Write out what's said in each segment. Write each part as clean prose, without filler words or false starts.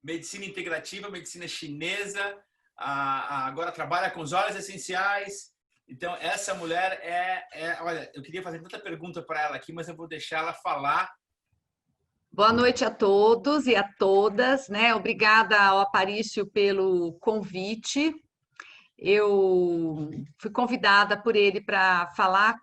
medicina integrativa, medicina chinesa, agora trabalha com os óleos essenciais. Então, essa mulher olha, eu queria fazer tanta pergunta para ela aqui, mas eu vou deixar ela falar. Boa noite a todos e a todas, né? Obrigada ao Aparício pelo convite. Eu fui convidada por ele para falar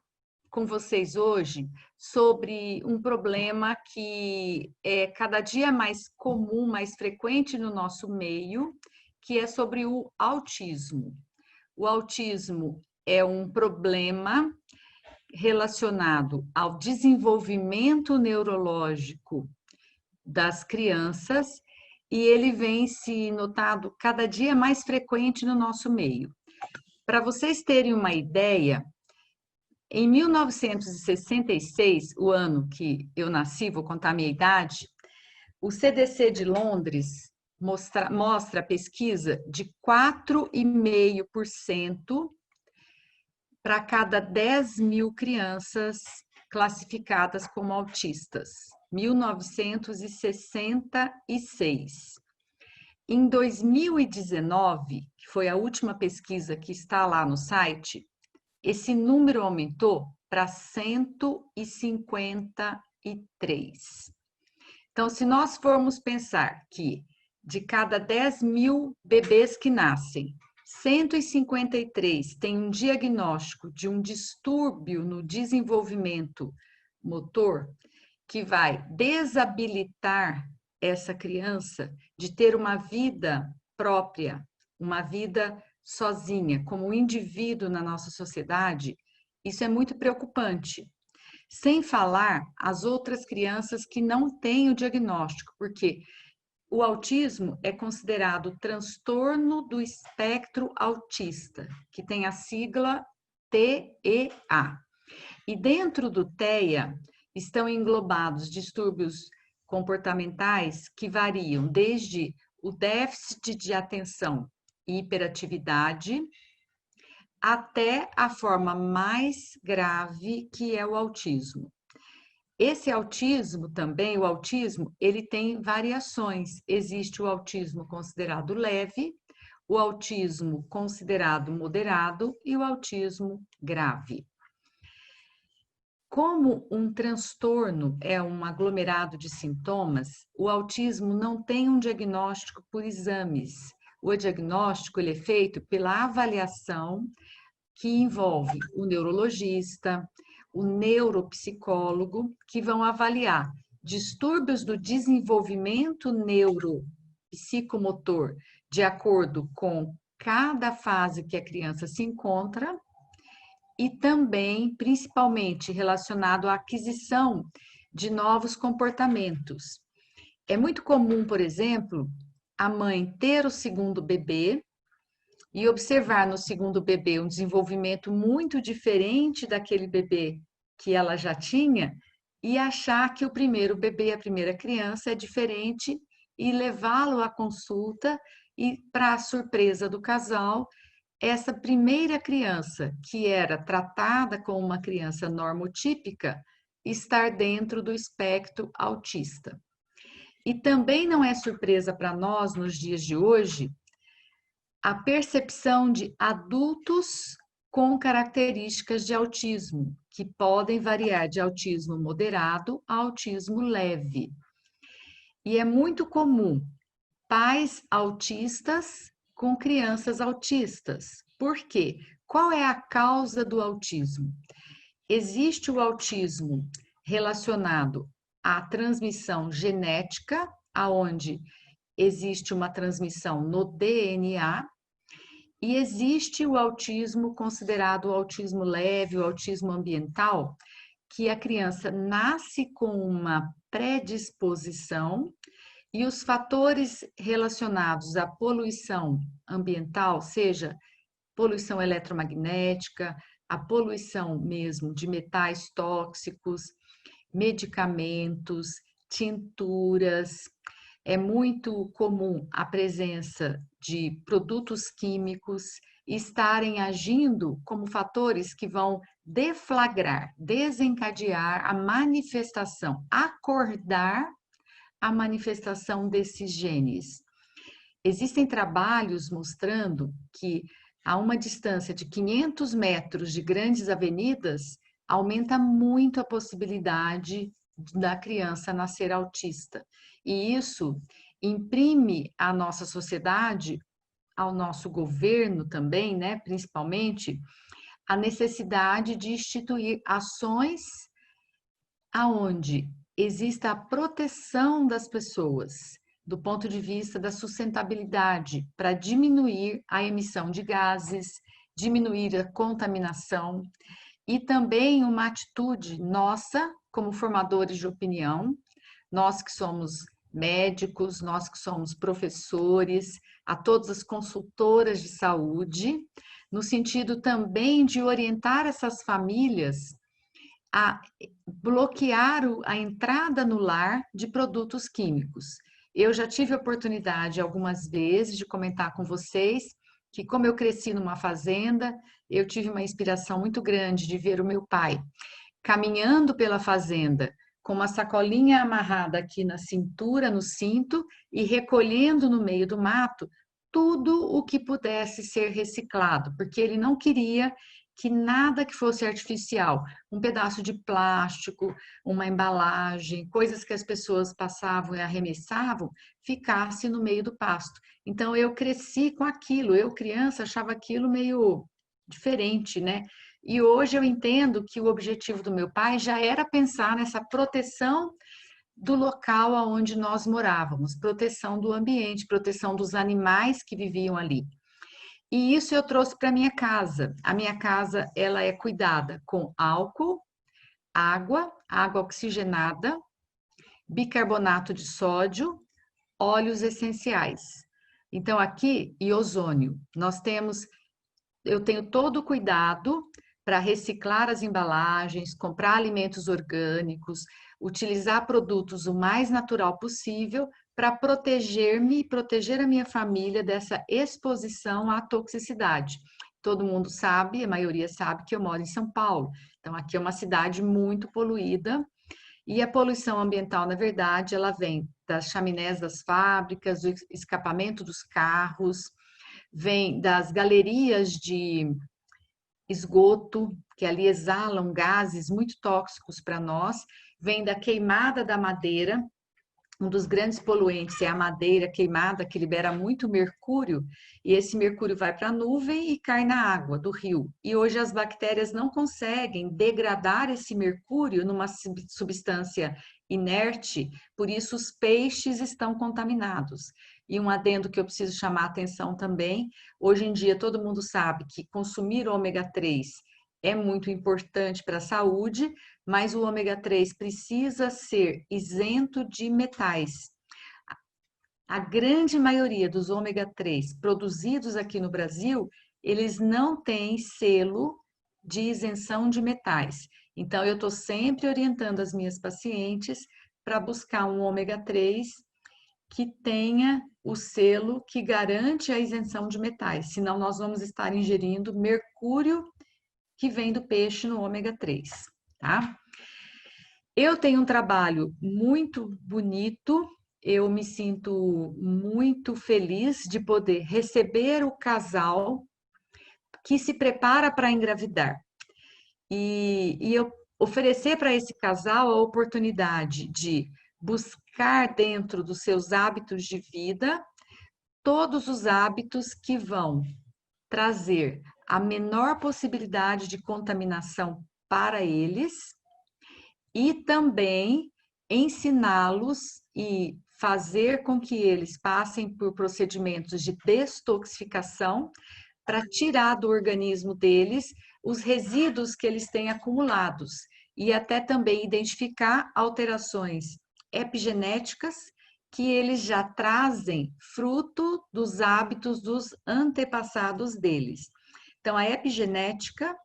com vocês hoje sobre um problema que é cada dia mais comum, mais frequente no nosso meio, que é sobre o autismo. O autismo é um problema relacionado ao desenvolvimento neurológico das crianças e ele vem se notado cada dia mais frequente no nosso meio. Para vocês terem uma ideia, em 1966, o ano que eu nasci, vou contar a minha idade, o CDC de Londres mostra a pesquisa de 4,5% para cada 10 mil crianças classificadas como autistas. 1966. Em 2019, que foi a última pesquisa que está lá no site, esse número aumentou para 153. Então, se nós formos pensar que de cada 10 mil bebês que nascem, 153 têm um diagnóstico de um distúrbio no desenvolvimento motor, que vai desabilitar essa criança de ter uma vida própria, uma vida sozinha, como um indivíduo na nossa sociedade, isso é muito preocupante. Sem falar as outras crianças que não têm o diagnóstico, porque o autismo é considerado transtorno do espectro autista, que tem a sigla TEA. E dentro do TEA estão englobados distúrbios comportamentais que variam desde o déficit de atenção e hiperatividade até a forma mais grave, que é o autismo. Esse autismo também, o autismo, ele tem variações. Existe o autismo considerado leve, o autismo considerado moderado e o autismo grave. Como um transtorno é um aglomerado de sintomas, o autismo não tem um diagnóstico por exames. O diagnóstico ele é feito pela avaliação que envolve o neurologista, o neuropsicólogo, que vão avaliar distúrbios do desenvolvimento neuropsicomotor de acordo com cada fase que a criança se encontra e também, principalmente, relacionado à aquisição de novos comportamentos. É muito comum, por exemplo, a mãe ter o segundo bebê e observar no segundo bebê um desenvolvimento muito diferente daquele bebê que ela já tinha e achar que o primeiro bebê, a primeira criança, é diferente e levá-lo à consulta e, para a surpresa do casal, essa primeira criança, que era tratada como uma criança normotípica, estar dentro do espectro autista. E também não é surpresa para nós, nos dias de hoje, a percepção de adultos com características de autismo, que podem variar de autismo moderado a autismo leve. E é muito comum pais autistas com crianças autistas. Por quê? Qual é a causa do autismo? Existe o autismo relacionado à transmissão genética, aonde existe uma transmissão no DNA, e existe o autismo considerado o autismo leve, o autismo ambiental, que a criança nasce com uma predisposição e os fatores relacionados à poluição ambiental, seja poluição eletromagnética, a poluição mesmo de metais tóxicos, medicamentos, tinturas. É muito comum a presença de produtos químicos estarem agindo como fatores que vão deflagrar, desencadear a manifestação, acordar a manifestação desses genes. existem trabalhos mostrando que a uma distância de 500 metros de grandes avenidas, aumenta muito a possibilidade da criança nascer autista. E isso imprime à nossa sociedade, ao nosso governo também, né, principalmente, a necessidade de instituir ações aonde exista a proteção das pessoas, do ponto de vista da sustentabilidade, para diminuir a emissão de gases, diminuir a contaminação, e também uma atitude nossa, como formadores de opinião, nós que somos médicos, nós que somos professores, a todas as consultoras de saúde, no sentido também de orientar essas famílias a bloquear a entrada no lar de produtos químicos. Eu já tive a oportunidade algumas vezes de comentar com vocês que, como eu cresci numa fazenda, eu tive uma inspiração muito grande de ver o meu pai caminhando pela fazenda com uma sacolinha amarrada aqui na cintura, no cinto, e recolhendo no meio do mato tudo o que pudesse ser reciclado, porque ele não queria que nada que fosse artificial, um pedaço de plástico, uma embalagem, coisas que as pessoas passavam e arremessavam, ficasse no meio do pasto. Então eu cresci com aquilo, eu criança achava aquilo meio diferente, né? E hoje eu entendo que o objetivo do meu pai já era pensar nessa proteção do local onde nós morávamos, proteção do ambiente, proteção dos animais que viviam ali. E isso eu trouxe para minha casa. A minha casa, ela é cuidada com álcool, água oxigenada, bicarbonato de sódio, óleos essenciais. Então aqui, e ozônio. Eu tenho todo o cuidado para reciclar as embalagens, comprar alimentos orgânicos, utilizar produtos o mais natural possível para proteger-me e proteger a minha família dessa exposição à toxicidade. Todo mundo sabe, a maioria sabe que eu moro em São Paulo. Então, aqui é uma cidade muito poluída e a poluição ambiental, na verdade, ela vem das chaminés das fábricas, do escapamento dos carros, vem das galerias de esgoto, que ali exalam gases muito tóxicos para nós, vem da queimada da madeira. Um dos grandes poluentes é a madeira queimada, que libera muito mercúrio, e esse mercúrio vai para a nuvem e cai na água do rio. E hoje as bactérias não conseguem degradar esse mercúrio numa substância inerte, por isso os peixes estão contaminados. E um adendo que eu preciso chamar a atenção também, hoje em dia todo mundo sabe que consumir ômega 3 é muito importante para a saúde, mas o ômega 3 precisa ser isento de metais. A grande maioria dos ômega 3 produzidos aqui no Brasil, eles não têm selo de isenção de metais. Então, eu estou sempre orientando as minhas pacientes para buscar um ômega 3 que tenha o selo que garante a isenção de metais, senão nós vamos estar ingerindo mercúrio que vem do peixe no ômega 3, tá? Eu tenho um trabalho muito bonito, eu me sinto muito feliz de poder receber o casal que se prepara para engravidar. E eu oferecer para esse casal a oportunidade de buscar dentro dos seus hábitos de vida todos os hábitos que vão trazer a menor possibilidade de contaminação para eles e também ensiná-los e fazer com que eles passem por procedimentos de destoxificação para tirar do organismo deles os resíduos que eles têm acumulados e até também identificar alterações epigenéticas que eles já trazem fruto dos hábitos dos antepassados deles. Então, a epigenética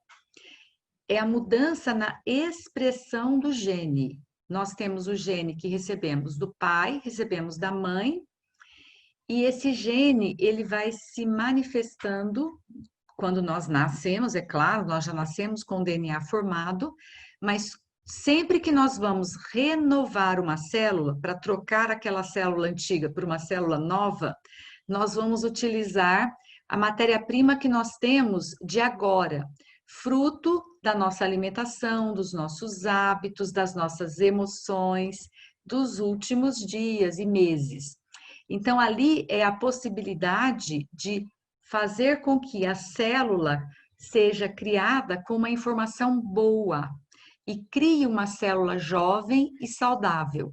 é a mudança na expressão do gene. Nós temos o gene que recebemos do pai, recebemos da mãe, e esse gene, ele vai se manifestando quando nós nascemos, é claro, nós já nascemos com o DNA formado, mas sempre que nós vamos renovar uma célula, para trocar aquela célula antiga por uma célula nova, nós vamos utilizar a matéria-prima que nós temos de agora, fruto da nossa alimentação, dos nossos hábitos, das nossas emoções, dos últimos dias e meses. Então, ali é a possibilidade de fazer com que a célula seja criada com uma informação boa e crie uma célula jovem e saudável.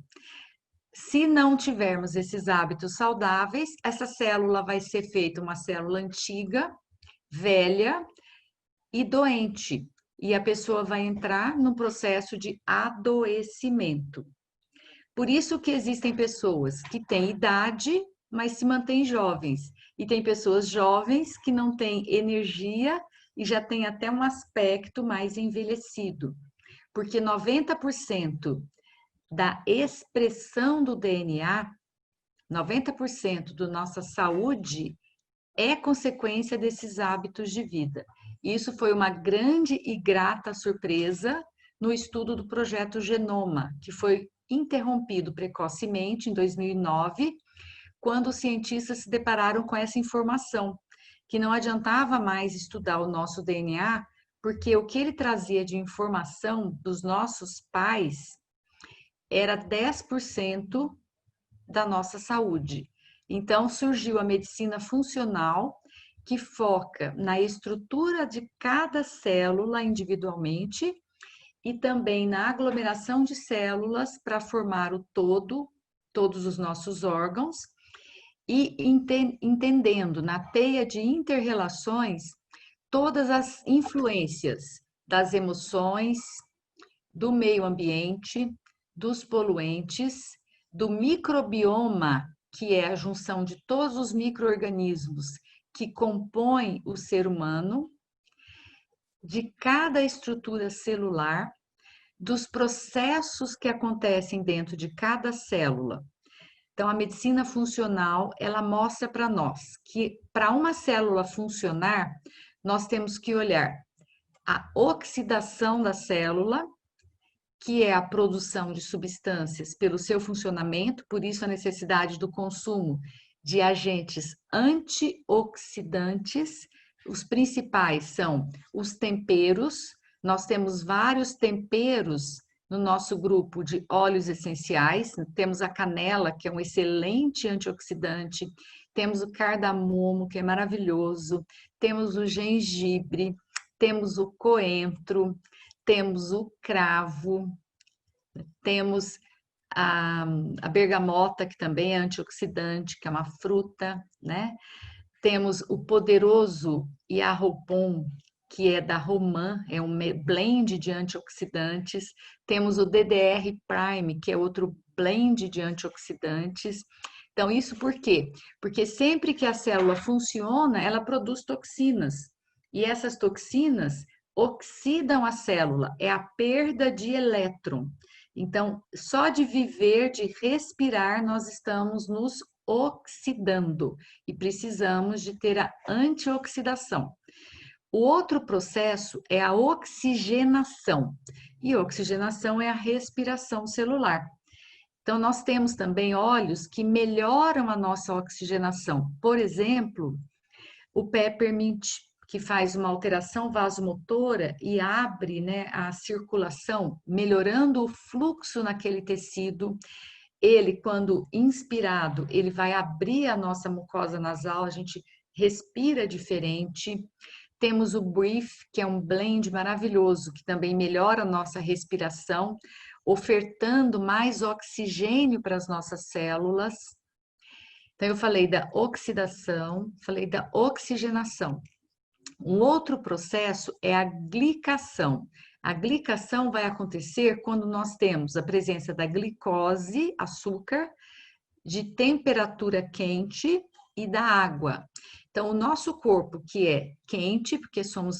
Se não tivermos esses hábitos saudáveis, essa célula vai ser feita uma célula antiga, velha e doente, e a pessoa vai entrar num processo de adoecimento. Por isso que existem pessoas que têm idade, mas se mantêm jovens, e tem pessoas jovens que não têm energia e já têm até um aspecto mais envelhecido, porque 90% da expressão do DNA, 90% da nossa saúde é consequência desses hábitos de vida. Isso foi uma grande e grata surpresa no estudo do projeto Genoma, que foi interrompido precocemente em 2009, quando os cientistas se depararam com essa informação, que não adiantava mais estudar o nosso DNA, porque o que ele trazia de informação dos nossos pais era 10% da nossa saúde. Então, surgiu a medicina funcional, que foca na estrutura de cada célula individualmente e também na aglomeração de células para formar o todo, todos os nossos órgãos, e entendendo na teia de interrelações todas as influências das emoções, do meio ambiente, dos poluentes, do microbioma, que é a junção de todos os micro-organismos que compõem o ser humano, de cada estrutura celular, dos processos que acontecem dentro de cada célula. Então, a medicina funcional, ela mostra para nós que para uma célula funcionar, nós temos que olhar a oxidação da célula, que é a produção de substâncias pelo seu funcionamento, por isso a necessidade do consumo de agentes antioxidantes. Os principais são os temperos. Nós temos vários temperos no nosso grupo de óleos essenciais. Temos a canela, que é um excelente antioxidante. Temos o cardamomo, que é maravilhoso. Temos o gengibre. Temos o coentro. Temos o cravo. Temos a bergamota, que também é antioxidante, que é uma fruta, né? Temos o poderoso Iarrobon, que é da Roman, é um blend de antioxidantes. Temos o DDR Prime, que é outro blend de antioxidantes. Então, isso por quê? Porque sempre que a célula funciona, ela produz toxinas. E essas toxinas oxidam a célula, é a perda de elétron. Então, só de viver, de respirar, nós estamos nos oxidando e precisamos de ter a antioxidação. O outro processo é a oxigenação, e oxigenação é a respiração celular. Então, nós temos também óleos que melhoram a nossa oxigenação. Por exemplo, o peppermint, que faz uma alteração vasomotora e abre, né, a circulação, melhorando o fluxo naquele tecido. Ele, quando inspirado, ele vai abrir a nossa mucosa nasal, a gente respira diferente. Temos o Brief, que é um blend maravilhoso, que também melhora a nossa respiração, ofertando mais oxigênio para as nossas células. Então, eu falei da oxidação, falei da oxigenação. Um outro processo é a glicação. A glicação vai acontecer quando nós temos a presença da glicose, açúcar, de temperatura quente e da água. Então, o nosso corpo, que é quente, porque somos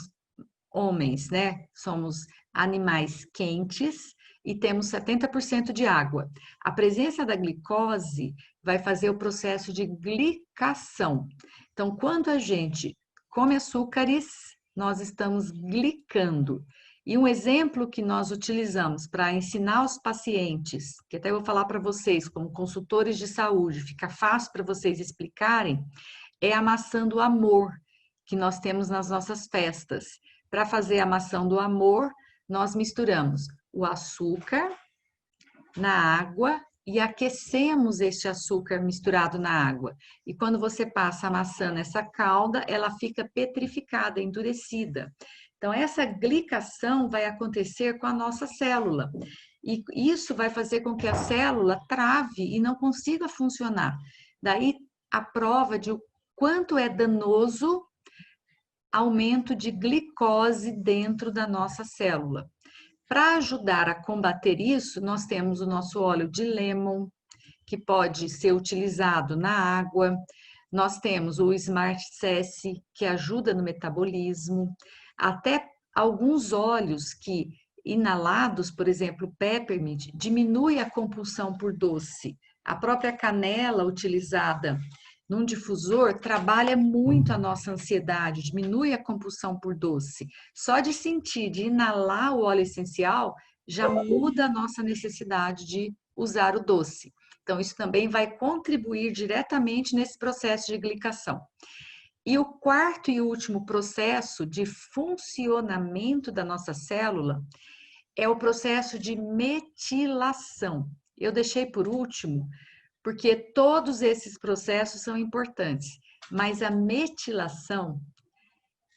homens, né? Somos animais quentes e temos 70% de água. A presença da glicose vai fazer o processo de glicação. Então, quando a gente come açúcares, nós estamos glicando. E um exemplo que nós utilizamos para ensinar os pacientes, que até eu vou falar para vocês como consultores de saúde, fica fácil para vocês explicarem, é a maçã do amor, que nós temos nas nossas festas. Para fazer a maçã do amor, nós misturamos o açúcar na água e aquecemos este açúcar misturado na água. E quando você passa a maçã nessa calda, ela fica petrificada, endurecida. Então, essa glicação vai acontecer com a nossa célula. E isso vai fazer com que a célula trave e não consiga funcionar. Daí, a prova de o quanto é danoso aumento de glicose dentro da nossa célula. Para ajudar a combater isso, nós temos o nosso óleo de lemon, que pode ser utilizado na água. Nós temos o Smart Cess, que ajuda no metabolismo. Até alguns óleos que, inalados, por exemplo, o peppermint, diminui a compulsão por doce. A própria canela utilizada num difusor trabalha muito a nossa ansiedade, diminui a compulsão por doce. Só de sentir, de inalar o óleo essencial, já muda a nossa necessidade de usar o doce. Então, isso também vai contribuir diretamente nesse processo de glicação. E o quarto e último processo de funcionamento da nossa célula é o processo de metilação. Eu deixei por último, porque todos esses processos são importantes, mas a metilação,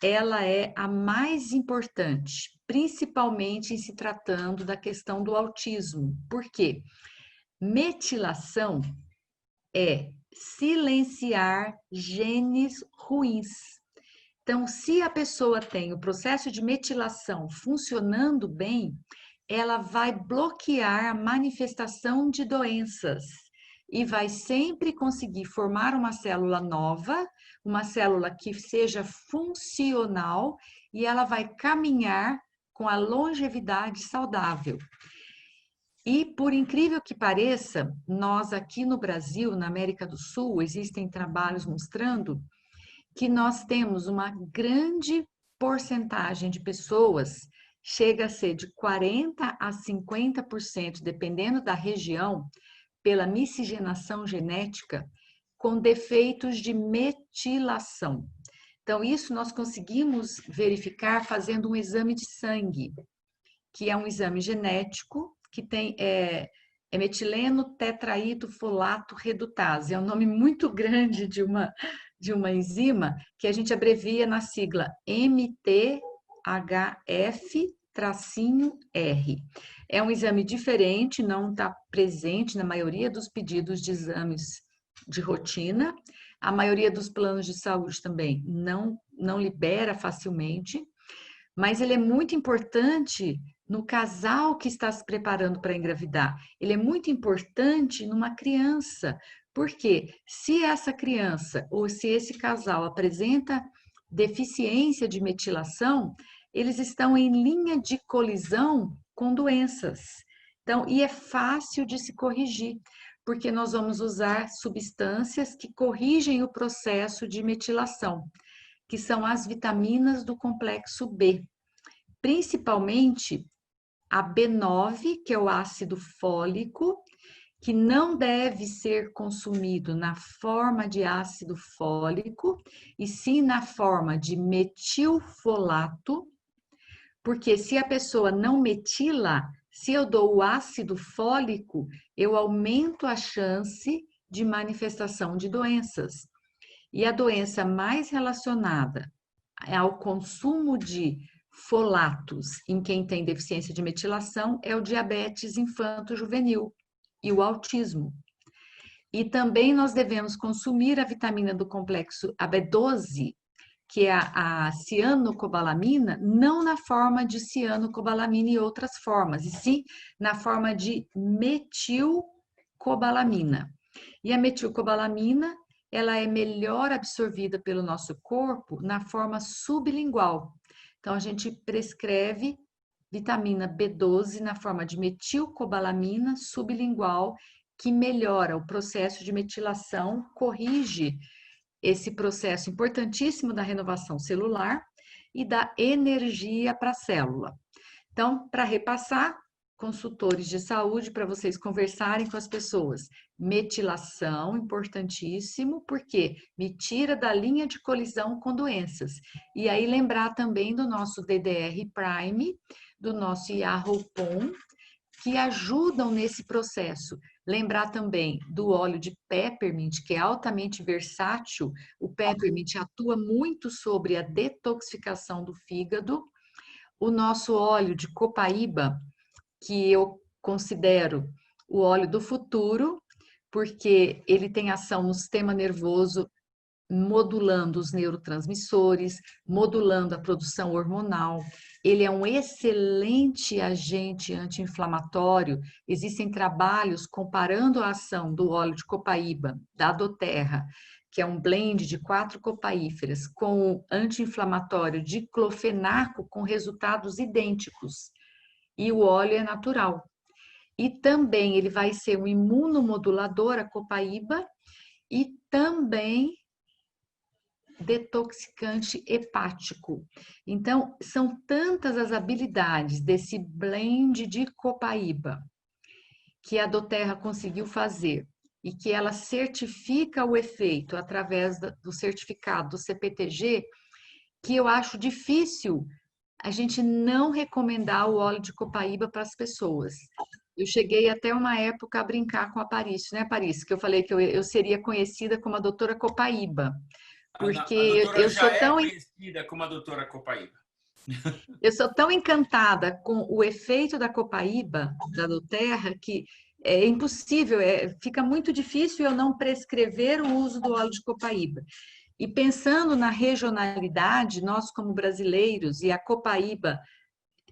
ela é a mais importante, principalmente em se tratando da questão do autismo. Por quê? Metilação é silenciar genes ruins. Então, se a pessoa tem o processo de metilação funcionando bem, ela vai bloquear a manifestação de doenças e vai sempre conseguir formar uma célula nova, uma célula que seja funcional e ela vai caminhar com a longevidade saudável. E, por incrível que pareça, nós aqui no Brasil, na América do Sul, existem trabalhos mostrando que nós temos uma grande porcentagem de pessoas, chega a ser de 40% a 50%, dependendo da região, pela miscigenação genética, com defeitos de metilação. Então, isso nós conseguimos verificar fazendo um exame de sangue, que é um exame genético, que tem metileno tetraído folato redutase. É um nome muito grande de uma enzima que a gente abrevia na sigla MTHF-R. É um exame diferente, não está presente na maioria dos pedidos de exames de rotina. A maioria dos planos de saúde também não libera facilmente, mas ele é muito importante no casal que está se preparando para engravidar. Ele é muito importante numa criança, porque se essa criança ou se esse casal apresenta deficiência de metilação, eles estão em linha de colisão com doenças. Então, e é fácil de se corrigir, porque nós vamos usar substâncias que corrigem o processo de metilação, que são as vitaminas do complexo B, principalmente a B9, que é o ácido fólico, que não deve ser consumido na forma de ácido fólico, e sim na forma de metilfolato, porque se a pessoa não metila, se eu dou o ácido fólico, eu aumento a chance de manifestação de doenças. E a doença mais relacionada ao consumo de folatos em quem tem deficiência de metilação é o diabetes infanto-juvenil e o autismo. E também nós devemos consumir a vitamina do complexo AB12, que é a cianocobalamina, não na forma de cianocobalamina e outras formas, e sim na forma de metilcobalamina. E a metilcobalamina, ela é melhor absorvida pelo nosso corpo na forma sublingual. Então, a gente prescreve vitamina B12 na forma de metilcobalamina sublingual, que melhora o processo de metilação, corrige esse processo importantíssimo da renovação celular e da energia para a célula. Então, para repassar, consultores de saúde para vocês conversarem com as pessoas. Metilação, importantíssimo, porque me tira da linha de colisão com doenças. E aí lembrar também do nosso DDR Prime, do nosso Yarroupon, que ajudam nesse processo. Lembrar também do óleo de peppermint, que é altamente versátil. O peppermint atua muito sobre a detoxificação do fígado. O nosso óleo de copaíba, que eu considero o óleo do futuro, porque ele tem ação no sistema nervoso, modulando os neurotransmissores, modulando a produção hormonal. Ele é um excelente agente anti-inflamatório. Existem trabalhos comparando a ação do óleo de copaíba, da doTERRA, que é um blend de 4 copaíferas, com o anti-inflamatório diclofenaco, com resultados idênticos. E o óleo é natural. E também ele vai ser um imunomodulador, a copaíba, e também detoxicante hepático. Então, são tantas as habilidades desse blend de copaíba que a doTERRA conseguiu fazer e que ela certifica o efeito através do certificado do CPTG, que eu acho difícil a gente não recomendar o óleo de copaíba para as pessoas. Eu cheguei até uma época a brincar com a Paris, né, Paris? Que eu falei que eu seria conhecida como a doutora Copaíba, A porque doutora já é conhecida como a doutora Copaíba. eu sou tão encantada com o efeito da copaíba, da doTERRA, que é impossível, fica muito difícil eu não prescrever o uso do óleo de copaíba. E pensando na regionalidade, nós como brasileiros e a copaíba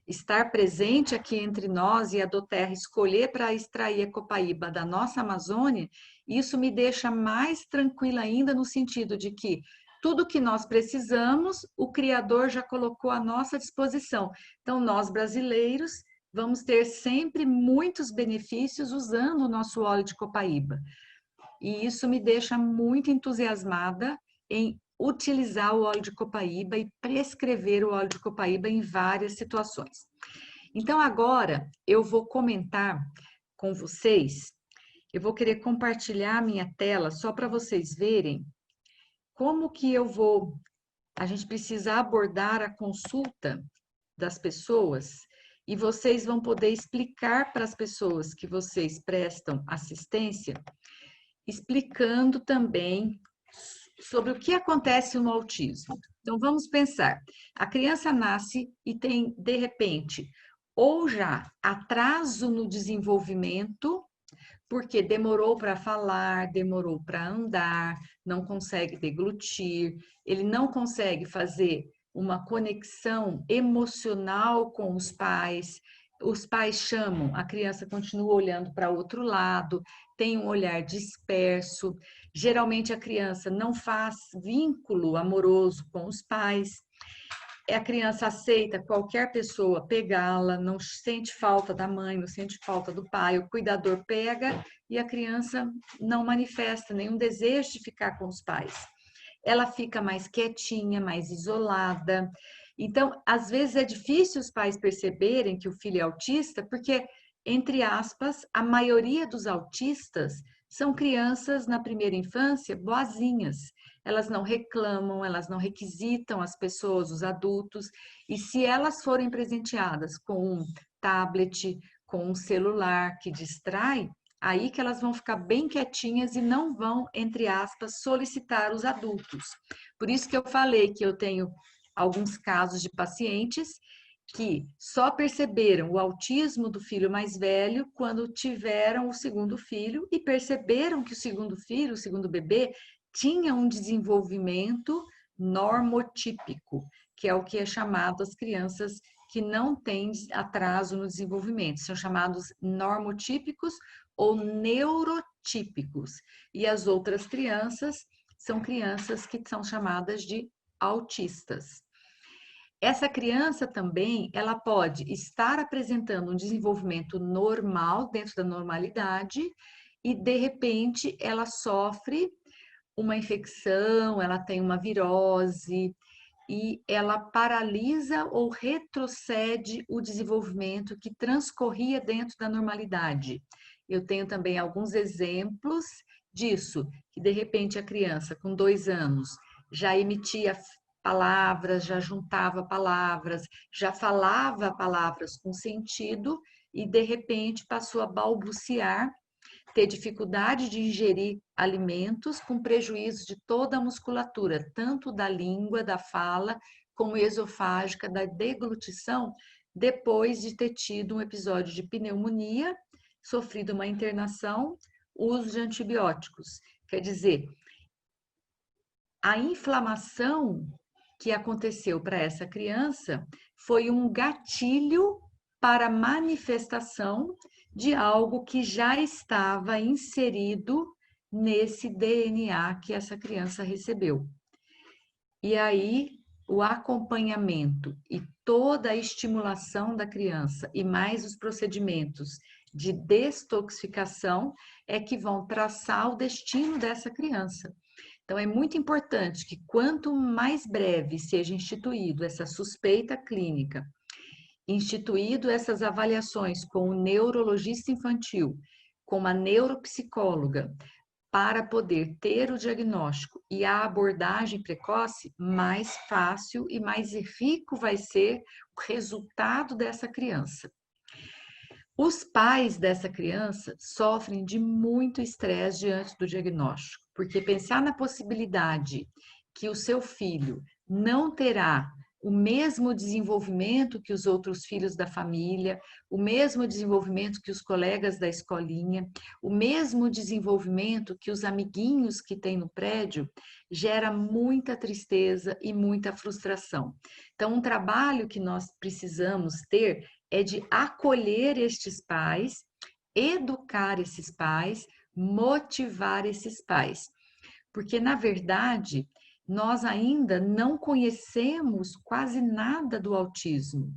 estar presente aqui entre nós e a doTERRA escolher para extrair a copaíba da nossa Amazônia, isso me deixa mais tranquila ainda no sentido de que tudo que nós precisamos, o Criador já colocou à nossa disposição. Então, nós brasileiros vamos ter sempre muitos benefícios usando o nosso óleo de copaíba. E isso me deixa muito entusiasmada em utilizar o óleo de copaíba e prescrever o óleo de copaíba em várias situações. Então, agora eu vou comentar com vocês, eu vou querer compartilhar a minha tela só para vocês verem como que a gente precisa abordar a consulta das pessoas e vocês vão poder explicar para as pessoas que vocês prestam assistência, explicando também sobre o que acontece no autismo. Então, vamos pensar: a criança nasce e tem, de repente, ou já atraso no desenvolvimento, porque demorou para falar, demorou para andar, não consegue deglutir, ele não consegue fazer uma conexão emocional com os pais chamam, a criança continua olhando para outro lado, tem um olhar disperso, geralmente a criança não faz vínculo amoroso com os pais, a criança aceita qualquer pessoa pegá-la, não sente falta da mãe, não sente falta do pai, o cuidador pega e a criança não manifesta nenhum desejo de ficar com os pais. Ela fica mais quietinha, mais isolada. Então, às vezes é difícil os pais perceberem que o filho é autista, porque, entre aspas, a maioria dos autistas são crianças na primeira infância boazinhas. Elas não reclamam, elas não requisitam as pessoas, os adultos, e se elas forem presenteadas com um tablet, com um celular que distrai, aí que elas vão ficar bem quietinhas e não vão, entre aspas, solicitar os adultos. Por isso que eu falei que eu tenho alguns casos de pacientes que só perceberam o autismo do filho mais velho quando tiveram o segundo filho e perceberam que o segundo filho, o segundo bebê, tinha um desenvolvimento normotípico, que é o que é chamado as crianças que não têm atraso no desenvolvimento, são chamados normotípicos ou neurotípicos. E as outras crianças são crianças que são chamadas de autistas. Essa criança também, ela pode estar apresentando um desenvolvimento normal, dentro da normalidade, e de repente ela sofre uma infecção, ela tem uma virose, e ela paralisa ou retrocede o desenvolvimento que transcorria dentro da normalidade. Eu tenho também alguns exemplos disso, que de repente a criança com 2 anos já emitia palavras, já juntava palavras, já falava palavras com sentido e de repente passou a balbuciar, ter dificuldade de ingerir alimentos com prejuízo de toda a musculatura, tanto da língua, da fala, como esofágica, da deglutição, depois de ter tido um episódio de pneumonia, sofrido uma internação, uso de antibióticos. Quer dizer, a inflamação que aconteceu para essa criança foi um gatilho para a manifestação de algo que já estava inserido nesse DNA que essa criança recebeu. E aí, o acompanhamento e toda a estimulação da criança e mais os procedimentos de destoxificação é que vão traçar o destino dessa criança. Então, é muito importante que quanto mais breve seja instituído essa suspeita clínica, instituído essas avaliações com o neurologista infantil, com a neuropsicóloga, para poder ter o diagnóstico e a abordagem precoce, mais fácil e mais rico vai ser o resultado dessa criança. Os pais dessa criança sofrem de muito estresse diante do diagnóstico, porque pensar na possibilidade que o seu filho não terá o mesmo desenvolvimento que os outros filhos da família, o mesmo desenvolvimento que os colegas da escolinha, o mesmo desenvolvimento que os amiguinhos que tem no prédio, gera muita tristeza e muita frustração. Então, um trabalho que nós precisamos ter é de acolher estes pais, educar esses pais, motivar esses pais. Porque, na verdade, nós ainda não conhecemos quase nada do autismo.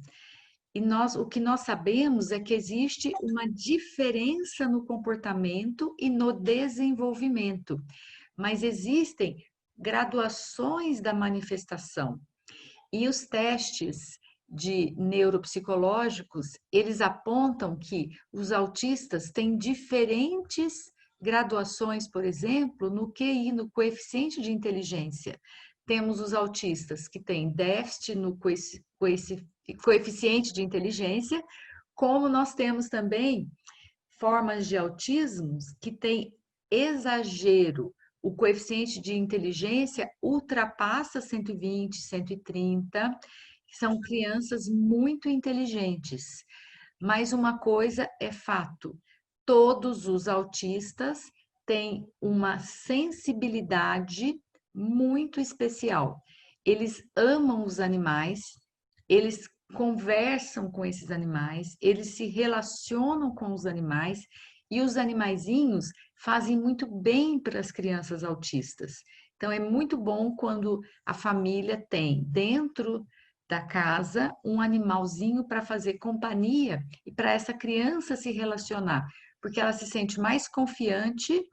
E o que nós sabemos é que existe uma diferença no comportamento e no desenvolvimento, mas existem graduações da manifestação. E os testes de neuropsicológicos, eles apontam que os autistas têm diferentes graduações, por exemplo, no QI, no coeficiente de inteligência. Temos os autistas que têm déficit no coeficiente de inteligência, como nós temos também formas de autismo que têm exagero. O coeficiente de inteligência ultrapassa 120, 130, são crianças muito inteligentes. Mas uma coisa é fato: todos os autistas têm uma sensibilidade muito especial. Eles amam os animais, eles conversam com esses animais, eles se relacionam com os animais e os animaizinhos fazem muito bem para as crianças autistas. Então, é muito bom quando a família tem dentro da casa um animalzinho para fazer companhia e para essa criança se relacionar, porque ela se sente mais confiante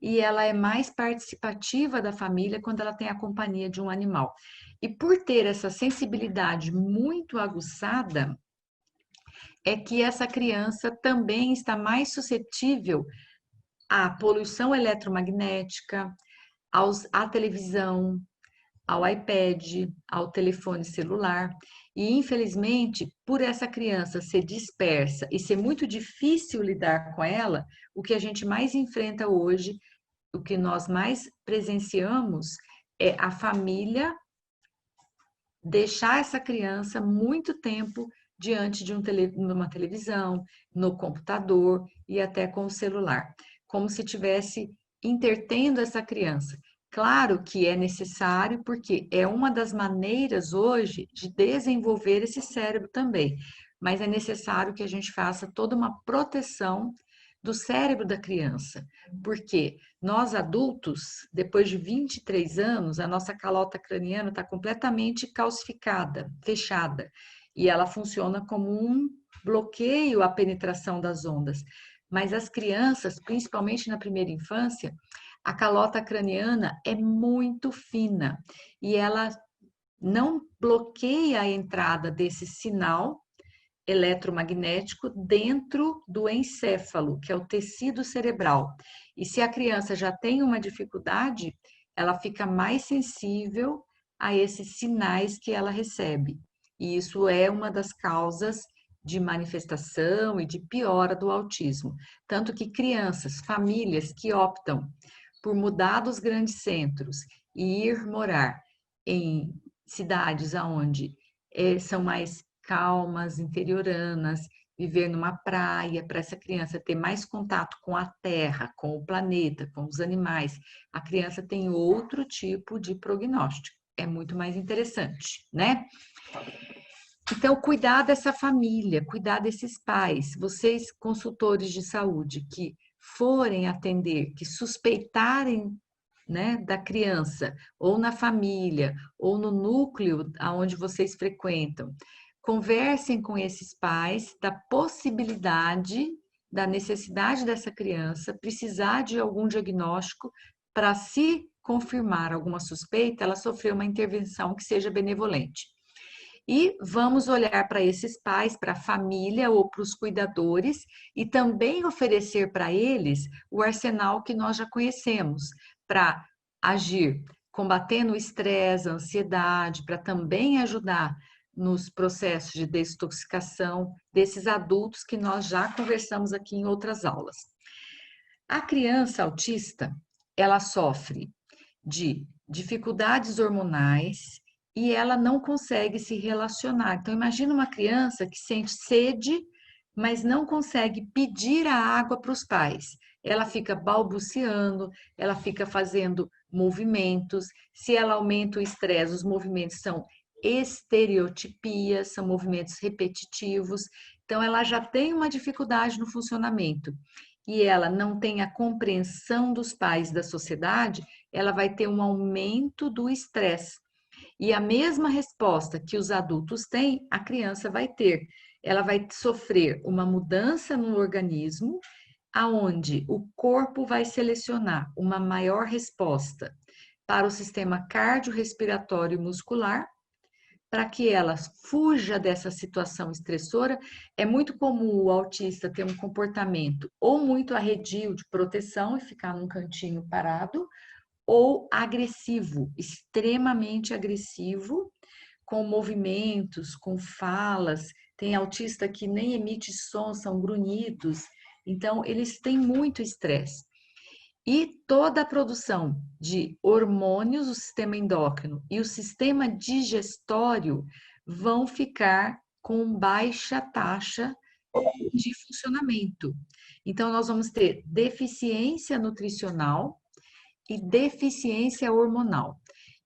e ela é mais participativa da família quando ela tem a companhia de um animal. E por ter essa sensibilidade muito aguçada, é que essa criança também está mais suscetível à poluição eletromagnética, à televisão, ao iPad, ao telefone celular. E, infelizmente, por essa criança ser dispersa e ser muito difícil lidar com ela, o que a gente mais enfrenta hoje, o que nós mais presenciamos, é a família deixar essa criança muito tempo diante de uma televisão, no computador e até com o celular, como se tivesse entretendo essa criança. Claro que é necessário, porque é uma das maneiras hoje de desenvolver esse cérebro também, mas é necessário que a gente faça toda uma proteção do cérebro da criança, porque nós adultos, depois de 23 anos, a nossa calota craniana está completamente calcificada, fechada, e ela funciona como um bloqueio à penetração das ondas. Mas as crianças, principalmente na primeira infância, a calota craniana é muito fina e ela não bloqueia a entrada desse sinal eletromagnético dentro do encéfalo, que é o tecido cerebral. E se a criança já tem uma dificuldade, ela fica mais sensível a esses sinais que ela recebe. E isso é uma das causas de manifestação e de piora do autismo. Tanto que crianças, famílias que optam por mudar dos grandes centros e ir morar em cidades onde são mais calmas, interioranas, viver numa praia, para essa criança ter mais contato com a terra, com o planeta, com os animais. A criança tem outro tipo de prognóstico. É muito mais interessante, né? Então, cuidar dessa família, cuidar desses pais, vocês, consultores de saúde, que forem atender, que suspeitarem, né, da criança, ou na família, ou no núcleo aonde vocês frequentam, conversem com esses pais da possibilidade, da necessidade dessa criança precisar de algum diagnóstico para, se confirmar alguma suspeita, ela sofrer uma intervenção que seja benevolente. E vamos olhar para esses pais, para a família ou para os cuidadores e também oferecer para eles o arsenal que nós já conhecemos para agir combatendo o estresse, a ansiedade, para também ajudar nos processos de desintoxicação desses adultos que nós já conversamos aqui em outras aulas. A criança autista, ela sofre de dificuldades hormonais e ela não consegue se relacionar. Então, imagina uma criança que sente sede, mas não consegue pedir a água para os pais. Ela fica balbuciando, ela fica fazendo movimentos. Se ela aumenta o estresse, os movimentos são estereotipias, são movimentos repetitivos. Então, ela já tem uma dificuldade no funcionamento e ela não tem a compreensão dos pais da sociedade, ela vai ter um aumento do estresse. E a mesma resposta que os adultos têm, a criança vai ter. Ela vai sofrer uma mudança no organismo, aonde o corpo vai selecionar uma maior resposta para o sistema cardiorrespiratório e muscular, para que ela fuja dessa situação estressora. É muito comum o autista ter um comportamento ou muito arredio de proteção e ficar num cantinho parado, ou agressivo, extremamente agressivo, com movimentos, com falas. Tem autista que nem emite som, são grunhidos. Então, eles têm muito estresse. E toda a produção de hormônios, o sistema endócrino e o sistema digestório vão ficar com baixa taxa de funcionamento. Então, nós vamos ter deficiência nutricional e deficiência hormonal.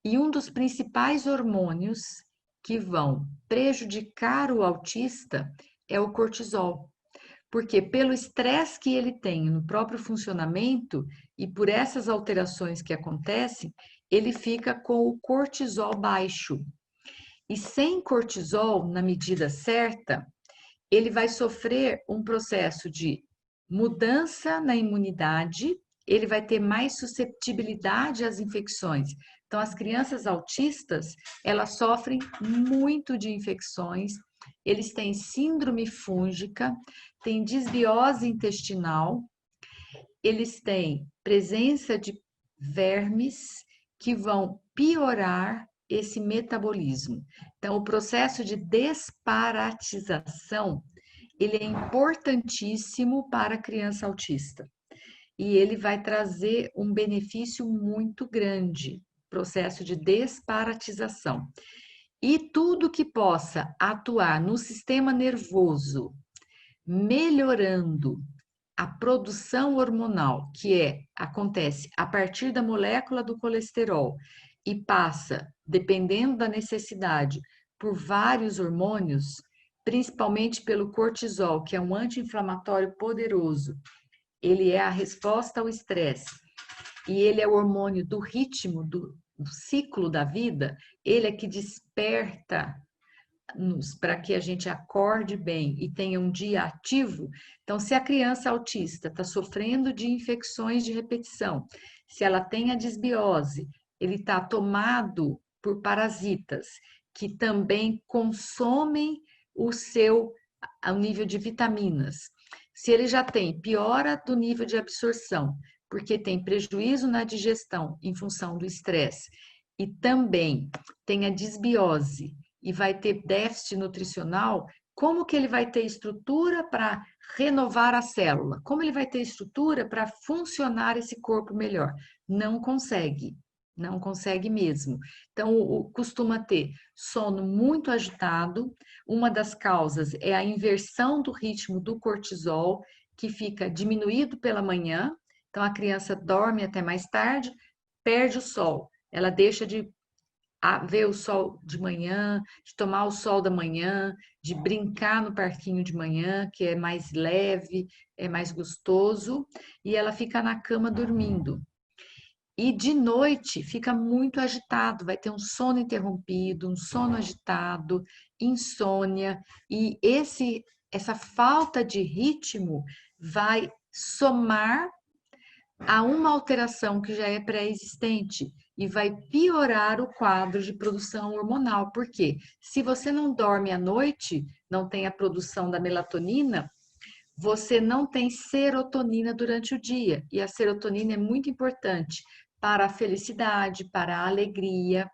E um dos principais hormônios que vão prejudicar o autista é o cortisol. Porque pelo estresse que ele tem no próprio funcionamento e por essas alterações que acontecem, ele fica com o cortisol baixo. E sem cortisol, na medida certa, ele vai sofrer um processo de mudança na imunidade, ele vai ter mais susceptibilidade às infecções. Então, as crianças autistas, elas sofrem muito de infecções, eles têm síndrome fúngica, têm desbiose intestinal, eles têm presença de vermes que vão piorar esse metabolismo. Então, o processo de desparatização, ele é importantíssimo para a criança autista. E ele vai trazer um benefício muito grande, processo de desparatização. E tudo que possa atuar no sistema nervoso, melhorando a produção hormonal, que acontece a partir da molécula do colesterol e passa, dependendo da necessidade, por vários hormônios, principalmente pelo cortisol, que é um anti-inflamatório poderoso. Ele é a resposta ao estresse e ele é o hormônio do ritmo, do ciclo da vida. Ele é que desperta para que a gente acorde bem e tenha um dia ativo. Então, se a criança autista está sofrendo de infecções de repetição, se ela tem a desbiose, ele está tomado por parasitas, que também consomem o nível de vitaminas. Se ele já tem piora do nível de absorção, porque tem prejuízo na digestão em função do estresse, e também tem a disbiose e vai ter déficit nutricional, como que ele vai ter estrutura para renovar a célula? Como ele vai ter estrutura para funcionar esse corpo melhor? Não consegue. Não consegue mesmo. Então, costuma ter sono muito agitado. Uma das causas é a inversão do ritmo do cortisol, que fica diminuído pela manhã. Então, a criança dorme até mais tarde, perde o sol. Ela deixa de ver o sol de manhã, de tomar o sol da manhã, de brincar no parquinho de manhã, que é mais leve, é mais gostoso, e ela fica na cama dormindo. E de noite fica muito agitado, vai ter um sono interrompido, um sono agitado, insônia, e essa falta de ritmo vai somar a uma alteração que já é pré-existente e vai piorar o quadro de produção hormonal. Por quê? Se você não dorme à noite, não tem a produção da melatonina, você não tem serotonina durante o dia. E a serotonina é muito importante para a felicidade, para a alegria,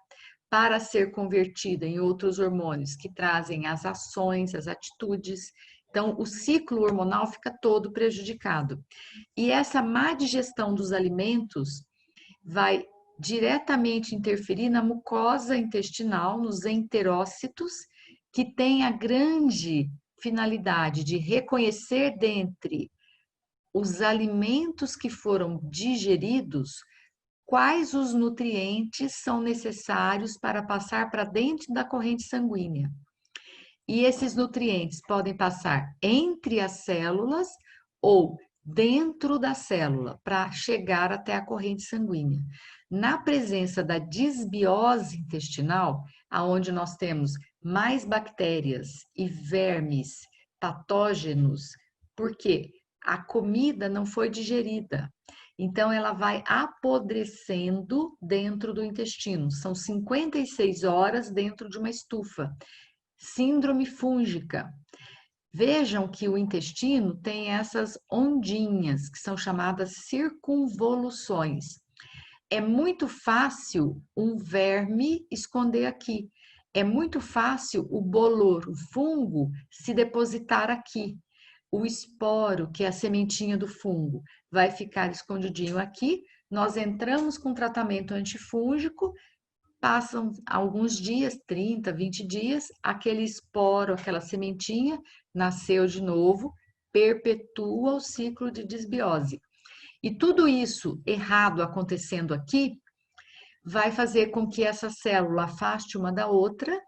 para ser convertida em outros hormônios que trazem as ações, as atitudes. Então, o ciclo hormonal fica todo prejudicado. E essa má digestão dos alimentos vai diretamente interferir na mucosa intestinal, nos enterócitos, que tem a grande finalidade de reconhecer dentre os alimentos que foram digeridos quais os nutrientes são necessários para passar para dentro da corrente sanguínea. E esses nutrientes podem passar entre as células ou dentro da célula para chegar até a corrente sanguínea. Na presença da disbiose intestinal, aonde nós temos mais bactérias e vermes patógenos, porque a comida não foi digerida. Então, ela vai apodrecendo dentro do intestino. São 56 horas dentro de uma estufa. Síndrome fúngica. Vejam que o intestino tem essas ondinhas, que são chamadas circunvoluções. É muito fácil um verme esconder aqui. É muito fácil o bolor, o fungo, se depositar aqui. O esporo, que é a sementinha do fungo, vai ficar escondidinho aqui. Nós entramos com tratamento antifúngico, passam alguns dias, 30, 20 dias, aquele esporo, aquela sementinha, nasceu de novo, perpetua o ciclo de disbiose. E tudo isso errado acontecendo aqui, vai fazer com que essa célula afaste uma da outra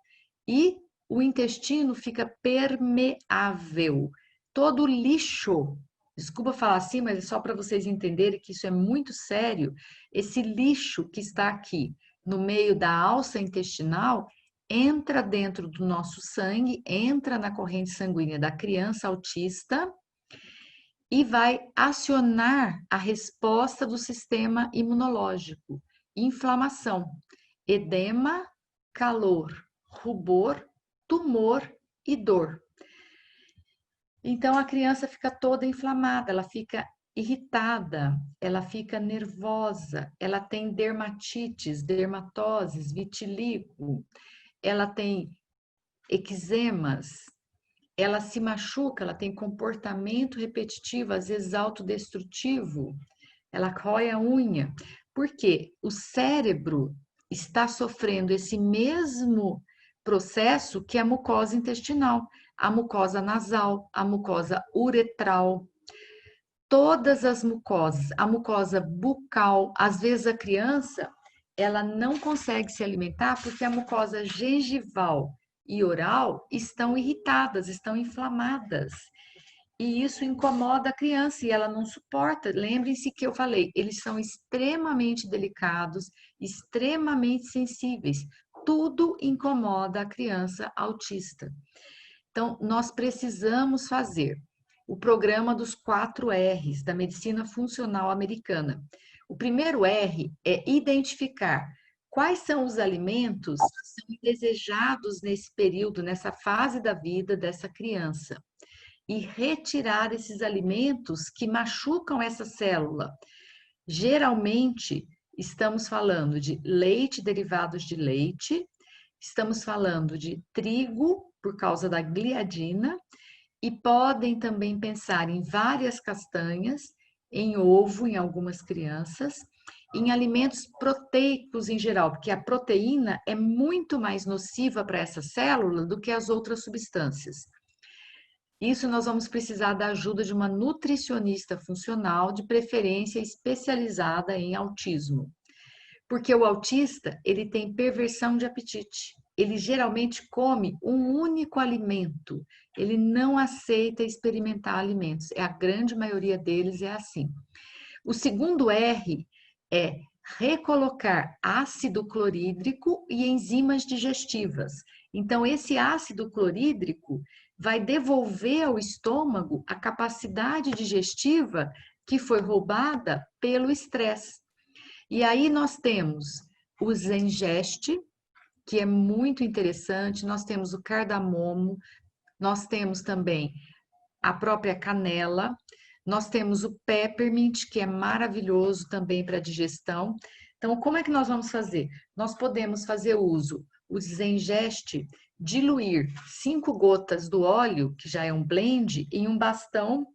e o intestino fica permeável. Todo lixo, desculpa falar assim, mas é só para vocês entenderem que isso é muito sério, esse lixo que está aqui no meio da alça intestinal entra dentro do nosso sangue, entra na corrente sanguínea da criança autista e vai acionar a resposta do sistema imunológico, inflamação, edema, calor, rubor, tumor e dor. Então a criança fica toda inflamada, ela fica irritada, ela fica nervosa, ela tem dermatites, dermatoses, vitiligo, ela tem eczemas, ela se machuca, ela tem comportamento repetitivo, às vezes autodestrutivo, ela rói a unha, porque o cérebro está sofrendo esse mesmo processo que a mucosa intestinal, a mucosa nasal, a mucosa uretral, todas as mucosas, a mucosa bucal, às vezes a criança, ela não consegue se alimentar porque a mucosa gengival e oral estão irritadas, estão inflamadas. E isso incomoda a criança e ela não suporta. Lembrem-se que eu falei, eles são extremamente delicados, extremamente sensíveis. Tudo incomoda a criança autista. Então, nós precisamos fazer o programa dos 4 R's da medicina funcional americana. O primeiro R é identificar quais são os alimentos que são desejados nesse período, nessa fase da vida dessa criança. E retirar esses alimentos que machucam essa célula. Geralmente, estamos falando de leite, derivados de leite, estamos falando de trigo, por causa da gliadina, e podem também pensar em várias castanhas, em ovo em algumas crianças, em alimentos proteicos em geral, porque a proteína é muito mais nociva para essa célula do que as outras substâncias. Isso nós vamos precisar da ajuda de uma nutricionista funcional, de preferência especializada em autismo. Porque o autista, ele tem perversão de apetite. Ele geralmente come um único alimento. Ele não aceita experimentar alimentos. A grande maioria deles é assim. O segundo R é recolocar ácido clorídrico e enzimas digestivas. Então, esse ácido clorídrico vai devolver ao estômago a capacidade digestiva que foi roubada pelo estresse. E aí nós temos o Zengeste, que é muito interessante, nós temos o cardamomo, nós temos também a própria canela, nós temos o peppermint, que é maravilhoso também para digestão. Então, como é que nós vamos fazer? Nós podemos fazer uso, o Zengeste, diluir 5 gotas do óleo, que já é um blend, em um bastão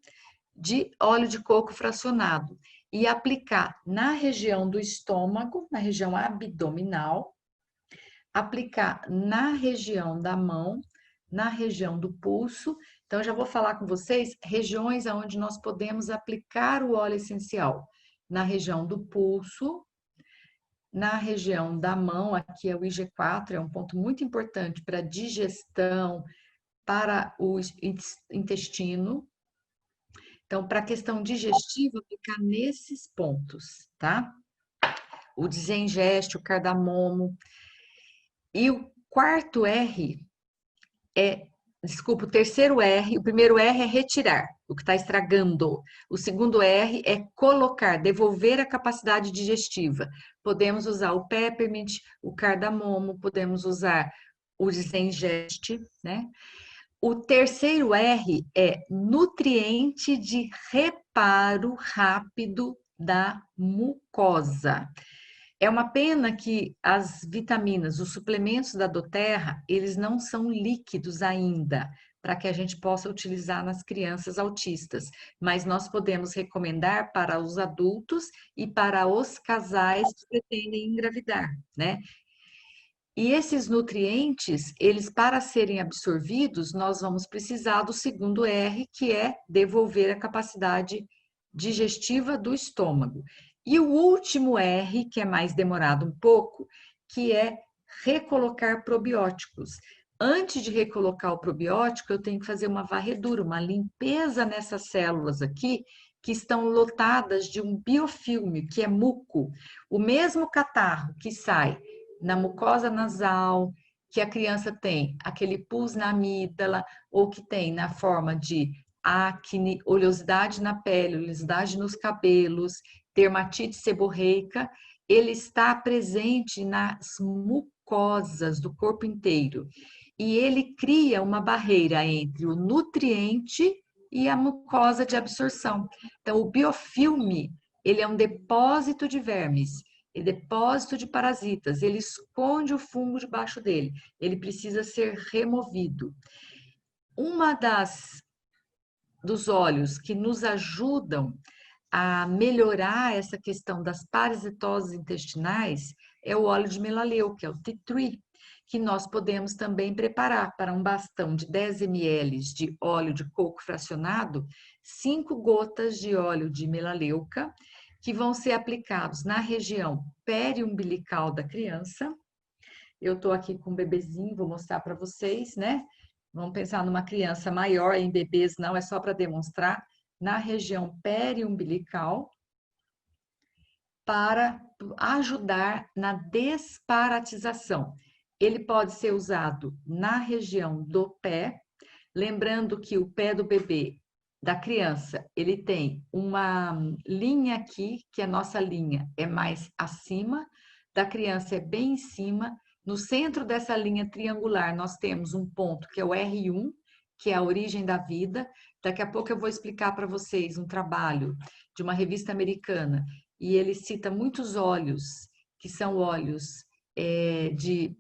de óleo de coco fracionado e aplicar na região do estômago, na região abdominal, aplicar na região da mão, na região do pulso. Então, eu já vou falar com vocês regiões onde nós podemos aplicar o óleo essencial. Na região do pulso, na região da mão, aqui é o IG4, é um ponto muito importante para digestão, para o intestino. Então, para a questão digestiva, ficar nesses pontos, tá? O Zengeste, o cardamomo. E o quarto R é, desculpa, o terceiro R, o primeiro R é retirar, o que está estragando. O segundo R é colocar, devolver a capacidade digestiva. Podemos usar o peppermint, o cardamomo, podemos usar o Zengeste, né? O terceiro R é nutriente de reparo rápido da mucosa. É uma pena que as vitaminas, os suplementos da doTERRA, eles não são líquidos ainda, para que a gente possa utilizar nas crianças autistas, mas nós podemos recomendar para os adultos e para os casais que pretendem engravidar, né? E esses nutrientes, eles para serem absorvidos, nós vamos precisar do segundo R, que é devolver a capacidade digestiva do estômago. E o último R, que é mais demorado um pouco, que é recolocar probióticos. Antes de recolocar o probiótico, eu tenho que fazer uma varredura, uma limpeza nessas células aqui, que estão lotadas de um biofilme, que é muco. O mesmo catarro que sai na mucosa nasal, que a criança tem aquele pus na amígdala, ou que tem na forma de acne, oleosidade na pele, oleosidade nos cabelos, dermatite seborreica, ele está presente nas mucosas do corpo inteiro. E ele cria uma barreira entre o nutriente e a mucosa de absorção. Então, o biofilme, ele é um depósito de vermes, é depósito de parasitas, ele esconde o fungo debaixo dele, ele precisa ser removido. Uma dos óleos que nos ajudam a melhorar essa questão das parasitoses intestinais é o óleo de melaleu, que é o tea tree, que nós podemos também preparar para um bastão de 10 ml de óleo de coco fracionado, 5 gotas de óleo de melaleuca, que vão ser aplicados na região periumbilical da criança. Eu estou aqui com um bebezinho, vou mostrar para vocês, né? Vamos pensar numa criança maior, em bebês não, é só para demonstrar, na região periumbilical, para ajudar na desparatização. Ele pode ser usado na região do pé, lembrando que o pé do bebê, da criança, ele tem uma linha aqui, que a nossa linha é mais acima, da criança é bem em cima. No centro dessa linha triangular, nós temos um ponto que é o R1, que é a origem da vida. Daqui a pouco eu vou explicar para vocês um trabalho de uma revista americana, e ele cita muitos óleos, que são óleos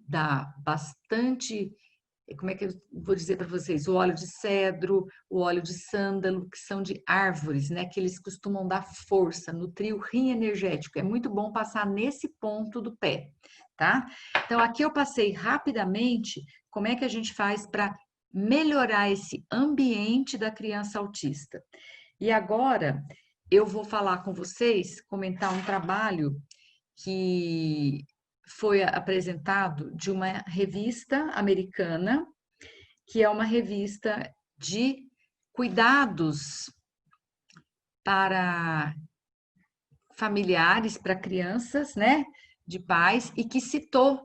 da bastante, como é que eu vou dizer para vocês? O óleo de cedro, o óleo de sândalo, que são de árvores, né? Que eles costumam dar força, nutrir o rim energético. É muito bom passar nesse ponto do pé, tá? Então, aqui eu passei rapidamente como é que a gente faz para melhorar esse ambiente da criança autista. E agora eu vou falar com vocês, comentar um trabalho que foi apresentado de uma revista americana, que é uma revista de cuidados para familiares, para crianças, né, de pais, e que citou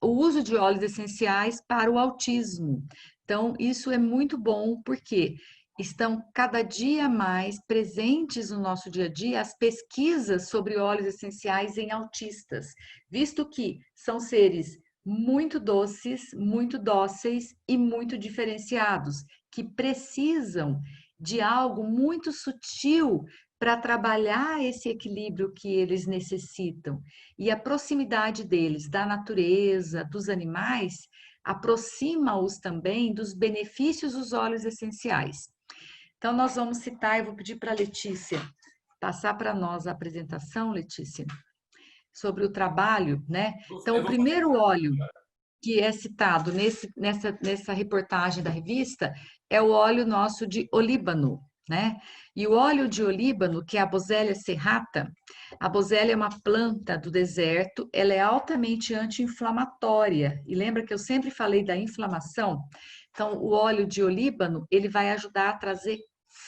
o uso de óleos essenciais para o autismo. Então, isso é muito bom porque estão cada dia mais presentes no nosso dia a dia as pesquisas sobre óleos essenciais em autistas, visto que são seres muito doces, muito dóceis e muito diferenciados, que precisam de algo muito sutil para trabalhar esse equilíbrio que eles necessitam. E a proximidade deles da natureza, dos animais, aproxima-os também dos benefícios dos óleos essenciais. Então, nós vamos citar, eu vou pedir para a Letícia passar para nós a apresentação, Letícia, sobre o trabalho, né? Então, o primeiro óleo que é citado nessa reportagem da revista é o óleo nosso de olíbano, né? E o óleo de olíbano, que é a Boswellia serrata, a Boswellia é uma planta do deserto, ela é altamente anti-inflamatória. E lembra que eu sempre falei da inflamação? Então, o óleo de olíbano, ele vai ajudar a trazer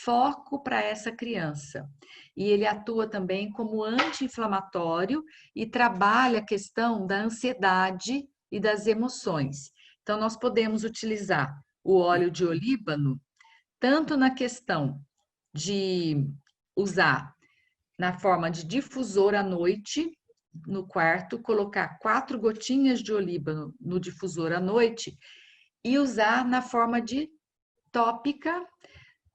foco para essa criança. E ele atua também como anti-inflamatório e trabalha a questão da ansiedade e das emoções. Então, nós podemos utilizar o óleo de olíbano tanto na questão de usar na forma de difusor à noite no quarto, colocar 4 gotinhas de olíbano no difusor à noite e usar na forma de tópica.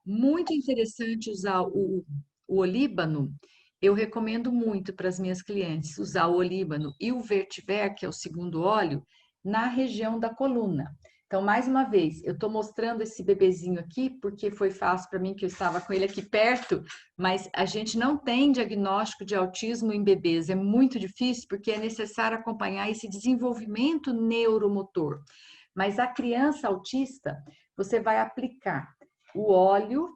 Muito interessante usar o olíbano. Eu recomendo muito para as minhas clientes usar o olíbano e o vetiver, que é o segundo óleo, na região da coluna. Então, mais uma vez, eu estou mostrando esse bebezinho aqui porque foi fácil para mim que eu estava com ele aqui perto, mas a gente não tem diagnóstico de autismo em bebês, é muito difícil porque é necessário acompanhar esse desenvolvimento neuromotor. Mas a criança autista, você vai aplicar o óleo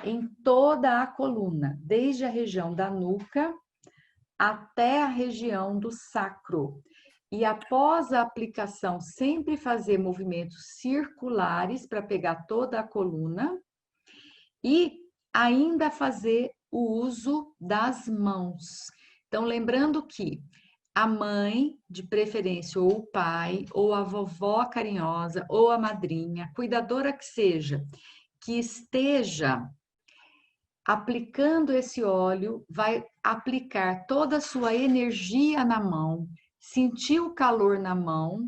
em toda a coluna, desde a região da nuca até a região do sacro. E após a aplicação, sempre fazer movimentos circulares para pegar toda a coluna e ainda fazer o uso das mãos. Então, lembrando que a mãe, de preferência, ou o pai, ou a vovó carinhosa, ou a madrinha, cuidadora que seja, que esteja aplicando esse óleo, vai aplicar toda a sua energia na mão, sentir o calor na mão,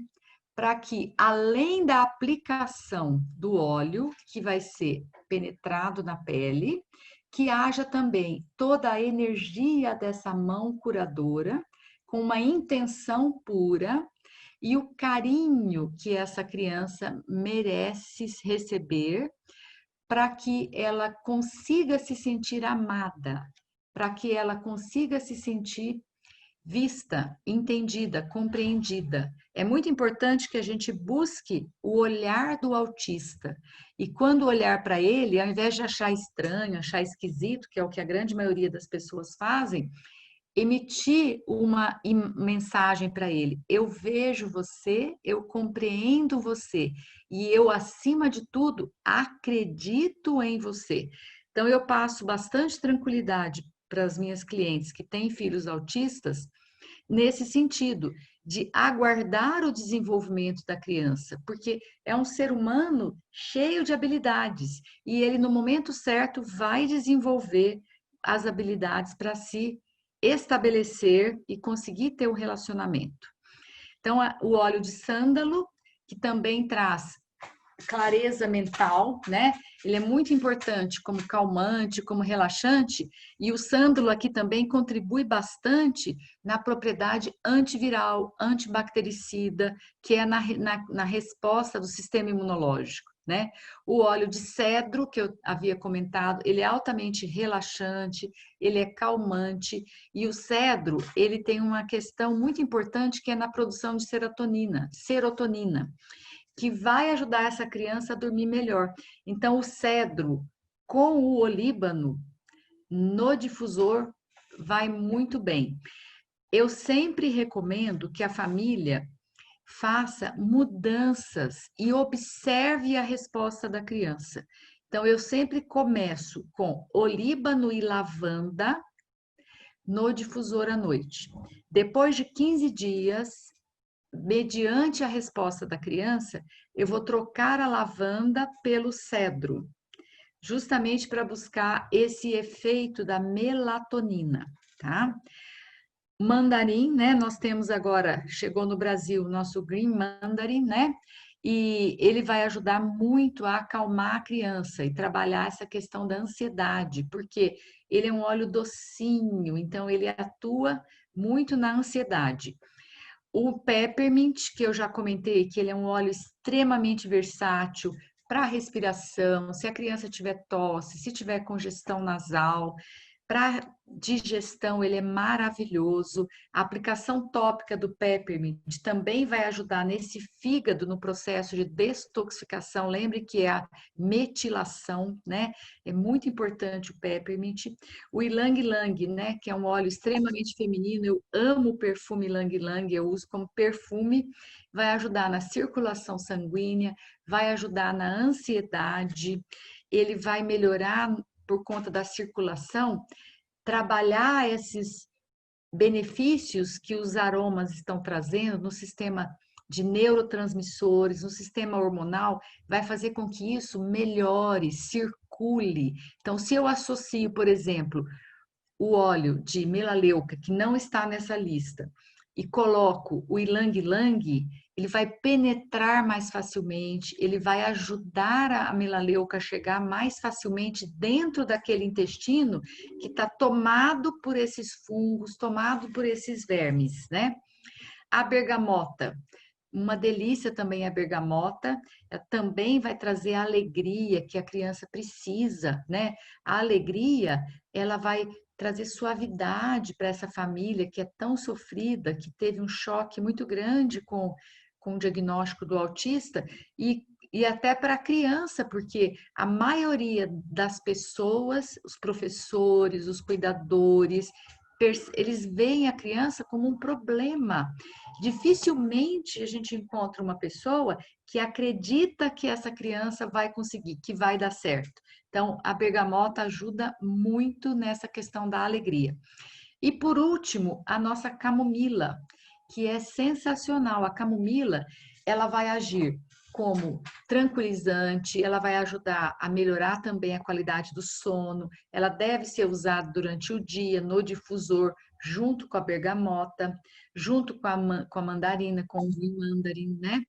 para que, além da aplicação do óleo, que vai ser penetrado na pele, que haja também toda a energia dessa mão curadora, com uma intenção pura, e o carinho que essa criança merece receber, para que ela consiga se sentir amada, para que ela consiga se sentir vista, entendida, compreendida. É muito importante que a gente busque o olhar do autista. E quando olhar para ele, ao invés de achar estranho, achar esquisito, que é o que a grande maioria das pessoas fazem, emitir uma mensagem para ele: eu vejo você, eu compreendo você e eu, acima de tudo, acredito em você. Então, eu passo bastante tranquilidade para as minhas clientes que têm filhos autistas, nesse sentido, de aguardar o desenvolvimento da criança, porque é um ser humano cheio de habilidades e ele, no momento certo, vai desenvolver as habilidades para si estabelecer e conseguir ter um relacionamento. Então, o óleo de sândalo, que também traz clareza mental, né? Ele é muito importante como calmante, como relaxante, e o sândalo aqui também contribui bastante na propriedade antiviral, antibactericida, que é na resposta do sistema imunológico, né? O óleo de cedro, que eu havia comentado, ele é altamente relaxante, ele é calmante, e o cedro, ele tem uma questão muito importante que é na produção de serotonina, que vai ajudar essa criança a dormir melhor. Então, o cedro com o olíbano no difusor vai muito bem. Eu sempre recomendo que a família faça mudanças e observe a resposta da criança. Então, eu sempre começo com olíbano e lavanda no difusor à noite. Depois de 15 dias, mediante a resposta da criança, eu vou trocar a lavanda pelo cedro, justamente para buscar esse efeito da melatonina, tá? Mandarim, né? Nós temos agora, chegou no Brasil, o nosso Green Mandarin, né? E ele vai ajudar muito a acalmar a criança e trabalhar essa questão da ansiedade, porque ele é um óleo docinho, então ele atua muito na ansiedade. O peppermint, que eu já comentei, que ele é um óleo extremamente versátil para respiração, se a criança tiver tosse, se tiver congestão nasal, para digestão ele é maravilhoso. A aplicação tópica do peppermint também vai ajudar nesse fígado no processo de detoxificação. Lembre que é a metilação, né? É muito importante o peppermint. O ylang-ylang, né, que é um óleo extremamente feminino, eu amo o perfume ylang-ylang, eu uso como perfume, vai ajudar na circulação sanguínea, vai ajudar na ansiedade, ele vai melhorar por conta da circulação, trabalhar esses benefícios que os aromas estão trazendo no sistema de neurotransmissores, no sistema hormonal, vai fazer com que isso melhore, circule. Então, se eu associo, por exemplo, o óleo de melaleuca, que não está nessa lista, e coloco o ylang-ylang, ele vai penetrar mais facilmente, ele vai ajudar a melaleuca a chegar mais facilmente dentro daquele intestino que está tomado por esses fungos, tomado por esses vermes, né? A bergamota, uma delícia também a bergamota, também vai trazer a alegria que a criança precisa, né? A alegria, ela vai trazer suavidade para essa família que é tão sofrida, que teve um choque muito grande com o diagnóstico do autista e até para a criança, porque a maioria das pessoas, os professores, os cuidadores, eles veem a criança como um problema. Dificilmente a gente encontra uma pessoa que acredita que essa criança vai conseguir, que vai dar certo. Então, a bergamota ajuda muito nessa questão da alegria. E por último, a nossa camomila, que é sensacional. A camomila, ela vai agir como tranquilizante, ela vai ajudar a melhorar também a qualidade do sono, ela deve ser usada durante o dia no difusor, junto com a bergamota, junto com a mandarina, com o mandarim, né?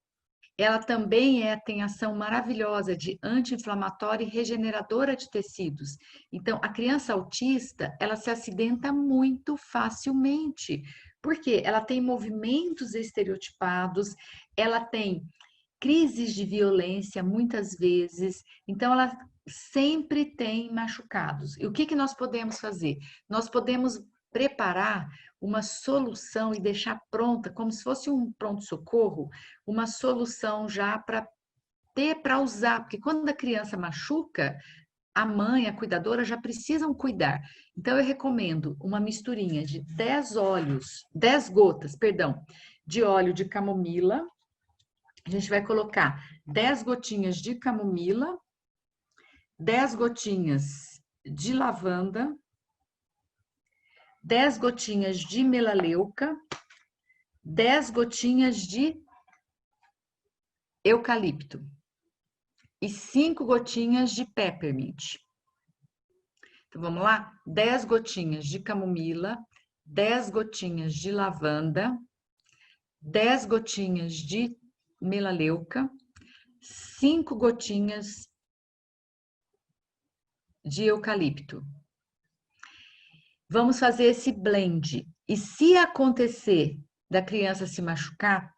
Ela também tem ação maravilhosa de anti-inflamatória e regeneradora de tecidos. Então, a criança autista, ela se acidenta muito facilmente, porque ela tem movimentos estereotipados, ela tem crises de violência muitas vezes, então ela sempre tem machucados. E o que nós podemos fazer? Nós podemos preparar uma solução e deixar pronta, como se fosse um pronto-socorro, uma solução já para ter para usar, porque quando a criança machuca, a mãe, a cuidadora já precisam cuidar. Então eu recomendo uma misturinha de 10 gotas, perdão, de óleo de camomila. A gente vai colocar 10 gotinhas de camomila, 10 gotinhas de lavanda, 10 gotinhas de melaleuca, 10 gotinhas de eucalipto e 5 gotinhas de peppermint. Então, vamos lá? 10 gotinhas de camomila, 10 gotinhas de lavanda, 10 gotinhas de melaleuca, 5 gotinhas de eucalipto. Vamos fazer esse blend. E se acontecer da criança se machucar,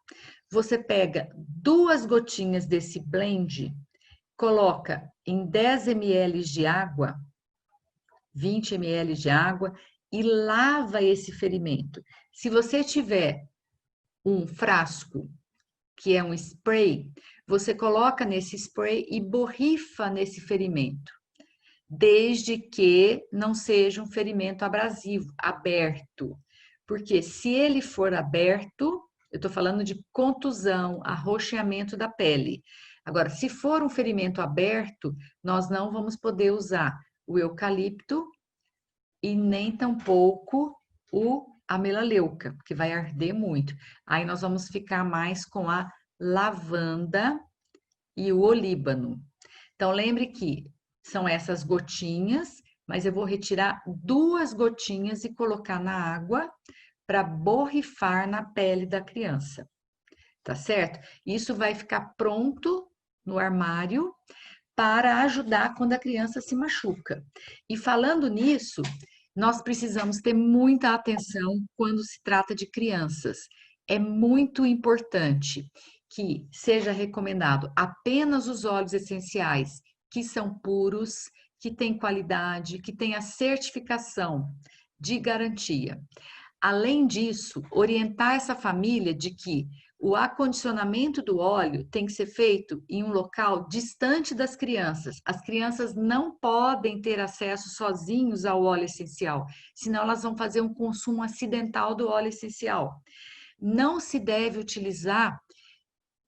você pega 2 gotinhas desse blend, coloca em 10 ml de água, 20 ml de água e lava esse ferimento. Se você tiver um frasco que é um spray, você coloca nesse spray e borrifa nesse ferimento, desde que não seja um ferimento abrasivo, aberto. Porque se ele for aberto, eu estou falando de contusão, arroxeamento da pele. Agora, se for um ferimento aberto, nós não vamos poder usar o eucalipto e nem tampouco a melaleuca, que vai arder muito. Aí nós vamos ficar mais com a lavanda e o olíbano. Então, lembre que são essas gotinhas, mas eu vou retirar 2 gotinhas e colocar na água para borrifar na pele da criança, tá certo? Isso vai ficar pronto no armário para ajudar quando a criança se machuca. E falando nisso, nós precisamos ter muita atenção quando se trata de crianças. É muito importante que seja recomendado apenas os óleos essenciais que são puros, que têm qualidade, que têm a certificação de garantia. Além disso, orientar essa família de que o acondicionamento do óleo tem que ser feito em um local distante das crianças. As crianças não podem ter acesso sozinhos ao óleo essencial, senão elas vão fazer um consumo acidental do óleo essencial. Não se deve utilizar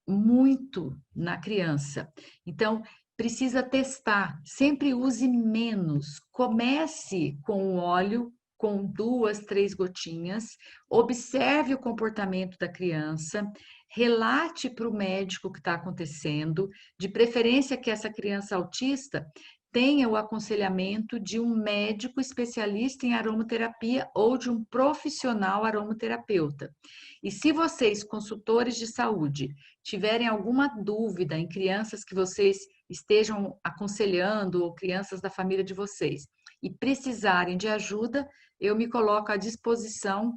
muito na criança. Então, precisa testar. Sempre use menos. Comece com o óleo com 2, 3 gotinhas, observe o comportamento da criança, relate para o médico o que está acontecendo, de preferência que essa criança autista tenha o aconselhamento de um médico especialista em aromaterapia ou de um profissional aromaterapeuta. E se vocês, consultores de saúde, tiverem alguma dúvida em crianças que vocês estejam aconselhando ou crianças da família de vocês e precisarem de ajuda, eu me coloco à disposição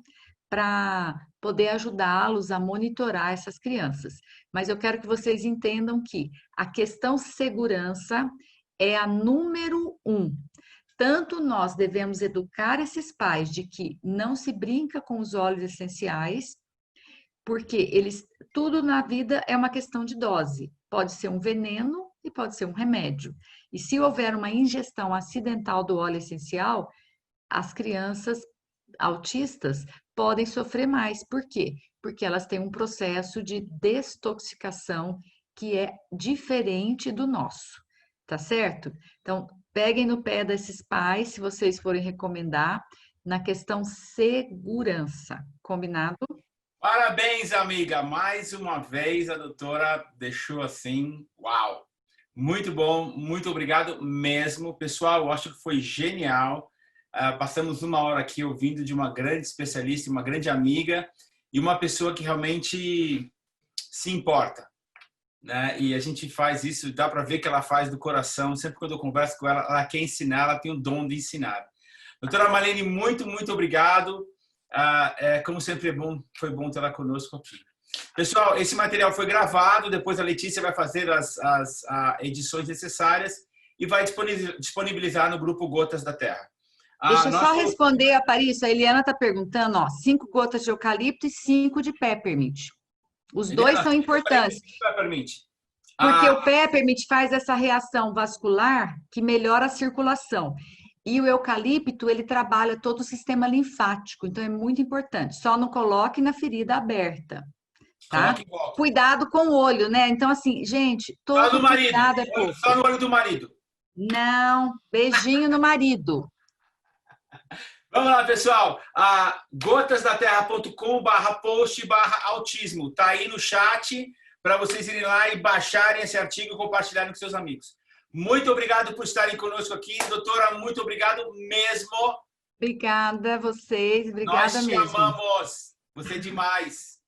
para poder ajudá-los a monitorar essas crianças. Mas eu quero que vocês entendam que a questão segurança é a número 1. Tanto nós devemos educar esses pais de que não se brinca com os óleos essenciais, porque tudo na vida é uma questão de dose. Pode ser um veneno e pode ser um remédio. E se houver uma ingestão acidental do óleo essencial, as crianças autistas podem sofrer mais. Por quê? Porque elas têm um processo de desintoxicação que é diferente do nosso, tá certo? Então, peguem no pé desses pais, se vocês forem recomendar, na questão segurança. Combinado? Parabéns, amiga. Mais uma vez a doutora deixou assim, uau. Muito bom, muito obrigado mesmo. Pessoal, eu acho que foi genial. Passamos 1 hora aqui ouvindo de uma grande especialista, uma grande amiga e uma pessoa que realmente se importa, né? E a gente faz isso, dá para ver que ela faz do coração. Sempre quando eu converso com ela, ela quer ensinar, ela tem o dom de ensinar. Doutora Marlene, muito, muito obrigado. Como sempre, foi bom ter ela conosco aqui. Pessoal, esse material foi gravado, depois a Letícia vai fazer as edições necessárias e vai disponibilizar no grupo Gotas da Terra. Deixa eu só responder a Paris. A Eliana está perguntando, ó, 5 gotas de eucalipto e 5 de peppermint. Os dois são importantes. Porque o peppermint faz essa reação vascular que melhora a circulação. E o eucalipto, ele trabalha todo o sistema linfático, então é muito importante. Só não coloque na ferida aberta, tá? Cuidado com o olho, né? Então, assim, gente, todo cuidado é pouco. Só no olho do marido. Não, beijinho no marido. Vamos lá, pessoal. gotasdaterra.com/post/autismo. Tá aí no chat para vocês irem lá e baixarem esse artigo e compartilharem com seus amigos. Muito obrigado por estarem conosco aqui. Doutora, muito obrigado mesmo. Obrigada a vocês, Nós obrigada te mesmo. amamos. Você é demais.